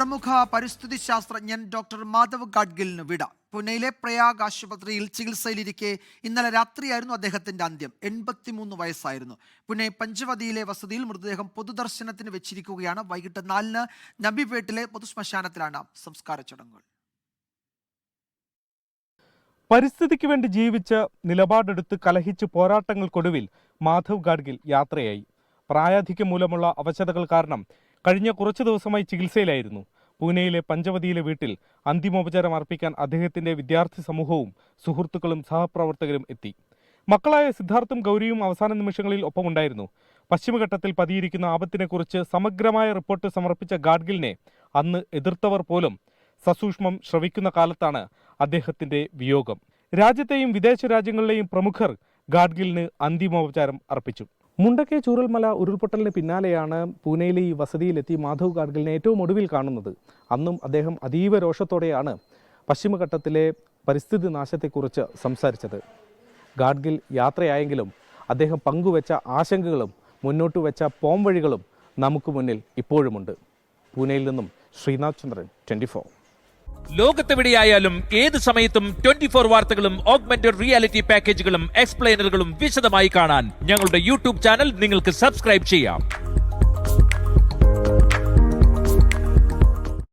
പ്രമുഖ പരിസ്ഥിതി ശാസ്ത്രജ്ഞൻ ഡോക്ടർ മാധവ് ഗാഡ്ഗിലിന് വിട. പൂനെയിലെ പ്രയാഗ് ആശുപത്രിയിൽ ചികിത്സയിലിരിക്കെ ഇന്നലെ രാത്രിയായിരുന്നു അദ്ദേഹത്തിന്റെ അന്ത്യം. 83 വയസ്സായിരുന്നു. പൂനെ പഞ്ചവതിയിലെ വസതിയിൽ മൃതദേഹം പൊതുദർശനത്തിന് വെച്ചിരിക്കുകയാണ്. വൈകിട്ട് 4-ന് നബിപേട്ടിലെ പൊതുശ്മശാനത്തിലാണ് സംസ്കാര ചടങ്ങുകൾ. പരിസ്ഥിതിക്ക് വേണ്ടി ജീവിച്ച് നിലപാടെടുത്ത് കലഹിച്ച് പോരാട്ടങ്ങൾക്കൊടുവിൽ മാധവ് ഗാഡ്ഗിൽ യാത്രയായി. പ്രായാധിക്യം മൂലമുള്ള അവശതകൾ കാരണം കഴിഞ്ഞ കുറച്ചു ദിവസമായി ചികിത്സയിലായിരുന്നു. പൂനെയിലെ പഞ്ചവതിയിലെ വീട്ടിൽ അന്തിമോപചാരം അർപ്പിക്കാൻ അദ്ദേഹത്തിന്റെ വിദ്യാർത്ഥി സമൂഹവും സുഹൃത്തുക്കളും സഹപ്രവർത്തകരും എത്തി. മക്കളായ സിദ്ധാർത്ഥും ഗൗരിയും അവസാന നിമിഷങ്ങളിൽ ഒപ്പമുണ്ടായിരുന്നു. പശ്ചിമഘട്ടത്തിൽ പതിയിരിക്കുന്ന ആപത്തിനെക്കുറിച്ച് സമഗ്രമായ റിപ്പോർട്ട് സമർപ്പിച്ച ഗാഡ്ഗിലിനെ അന്ന് എതിർത്തവർ പോലും സസൂക്ഷ്മം ശ്രവിക്കുന്ന കാലത്താണ് അദ്ദേഹത്തിന്റെ വിയോഗം. രാജ്യത്തെയും വിദേശ രാജ്യങ്ങളിലെയും പ്രമുഖർ ഗാഡ്ഗിലിന് അന്തിമോപചാരം അർപ്പിച്ചു. മുണ്ടക്കെ ചൂരൽമല ഉരുൾപൊട്ടലിന് പിന്നാലെയാണ് പൂനെയിലെ ഈ വസതിയിലെത്തി മാധവ് ഗാഡ്ഗിലിനെ ഏറ്റവും ഒടുവിൽ കാണുന്നത്. അന്നും അദ്ദേഹം അതീവ രോഷത്തോടെയാണ് പശ്ചിമഘട്ടത്തിലെ പരിസ്ഥിതി നാശത്തെക്കുറിച്ച് സംസാരിച്ചത്. ഗാഡ്ഗിൽ യാത്രയായെങ്കിലും അദ്ദേഹം പങ്കുവെച്ച ആശങ്കകളും മുന്നോട്ട് വെച്ച പോംവഴികളും നമുക്ക് മുന്നിൽ ഇപ്പോഴുമുണ്ട്. പൂനെയിൽ നിന്നും ശ്രീനാഥ് ചന്ദ്രൻ, 24. ലോകത്തെവിടെയായാലും ഏത് സമയത്തും 24 വാർത്തകളും ഓഗ്മെന്റഡ് റിയാലിറ്റി പാക്കേജുകളും എക്സ്പ്ലെയിനറുകളും വിശദമായി കാണാൻ ഞങ്ങളുടെ യൂട്യൂബ് ചാനൽ നിങ്ങൾക്ക് സബ്സ്ക്രൈബ് ചെയ്യാം.